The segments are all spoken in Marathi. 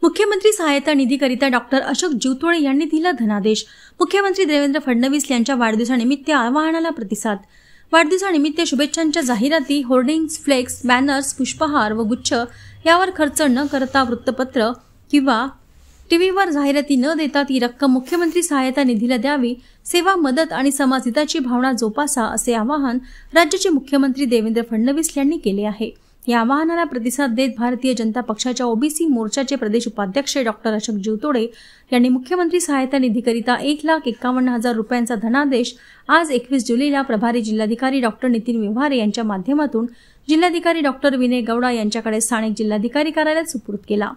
मुख्यमंत्री सहायता निधीकरिता डॉक्टर अशोक जीवतोडे यांनी दिला धनादेश। मुख्यमंत्री देवेंद्र फडणवीस यांच्या वाढदिवसानिमित्त आवाहनाला प्रतिसाद। वाढदिवसानिमित्त शुभेच्छांच्या जाहिराती, होर्डिंग्स, फ्लेक्स, बॅनर्स, पुष्पहार व गुच्छ यावर खर्च न करता वृत्तपत्र किंवा टीव्हीवर जाहिराती न देता ती रक्कम मुख्यमंत्री सहायता निधीला द्यावी। सेवा, मदत आणि समाजहिताची भावना जोपासा असे आवाहन राज्याचे मुख्यमंत्री देवेंद्र फडणवीस यांनी केले आहे। या आवाहनाला प्रतिसाद देत भारतीय जनता पक्षाच्या ओबीसी मोर्चाचे प्रदेश उपाध्यक्ष डॉक्टर अशोक जीवतोडे यांनी मुख्यमंत्री सहायता निधीकरिता 1,51,000 रुपयांचा धनादेश आज 21 जुलैला प्रभारी जिल्हाधिकारी डॉक्टर नितीन व्यवहारे यांच्या माध्यमातून जिल्हाधिकारी डॉक्टर विनय गौडा यांच्याकडे स्थानिक जिल्हाधिकारी कार्यालयात सुपूर्द केला।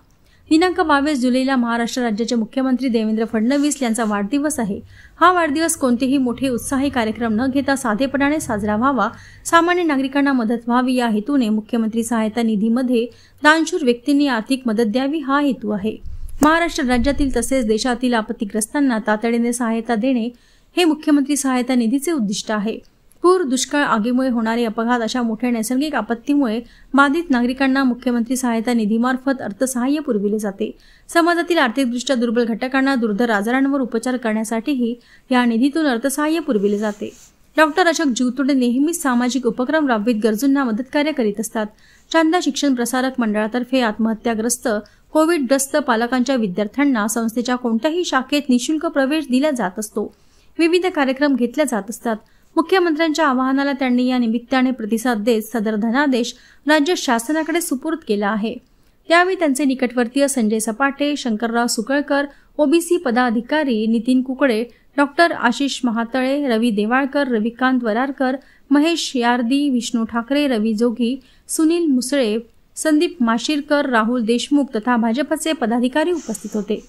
दिनांक 22 जुलैला महाराष्ट्र राज्याचे मुख्यमंत्री देवेंद्र फडणवीस यांचा वाढदिवस आहे। हा वाढदिवस कोणतेही मोठे उत्साही कार्यक्रम न घेता साधेपणाने साजरा व्हावा, सामान्य नागरिकांना मदत व्हावी या हेतूने मुख्यमंत्री सहायता निधीमध्ये दानशूर व्यक्तींनी आर्थिक मदत द्यावी हा हेतू आहे। महाराष्ट्र राज्यातील तसेच देशातील आपत्तीग्रस्तांना तातडीने सहायता देणे हे मुख्यमंत्री सहायता निधीचे उद्दिष्ट आहे। पूर, दुष्काळ, आगीमुळे होणारे अपघात अशा मोठ्या नैसर्गिक आपत्तीमुळे बाधित नागरिकांना मुख्यमंत्री सहायता निधीमार्फत अर्थसहाय्य पुरविले जाते। समाजातील आर्थिकदृष्ट्या दुर्बल घटकांना दुर्धर आजारांवर उपचार करण्यासाठीही या निधीतून अर्थसहाय्य पुरविले जाते। डॉक्टर अशोक जीवतोडे नेहमीच सामाजिक उपक्रम राबवित गरजूंना मदतकार्य करीत असतात। चांदा शिक्षण प्रसारक मंडळातर्फे आत्महत्याग्रस्त, कोविडग्रस्त पालकांच्या विद्यार्थ्यांना संस्थेच्या कोणत्याही शाखेत निःशुल्क प्रवेश दिला जात असतो। विविध कार्यक्रम घेतले जात असतात। मुख्यमंत्र्यांच्या आवाहनाला त्यांनी या निमित्ताने प्रतिसाद देत सदर धनादेश राज्य शासनाकडे सुपूर्द केला आहे। त्यावेळी त्यांचे निकटवर्तीय संजय सपाटे, शंकरराव सुकळकर, ओबीसी पदाधिकारी नितीन कुकडे, डॉक्टर आशिष महातळे, रवी देवाळकर, रविकांत वरारकर, महेश यार्दी, विष्णू ठाकरे, रवी जोगी, सुनील मुसळे, संदीप माशिरकर, राहुल देशमुख तथा भाजपचे पदाधिकारी उपस्थित होते।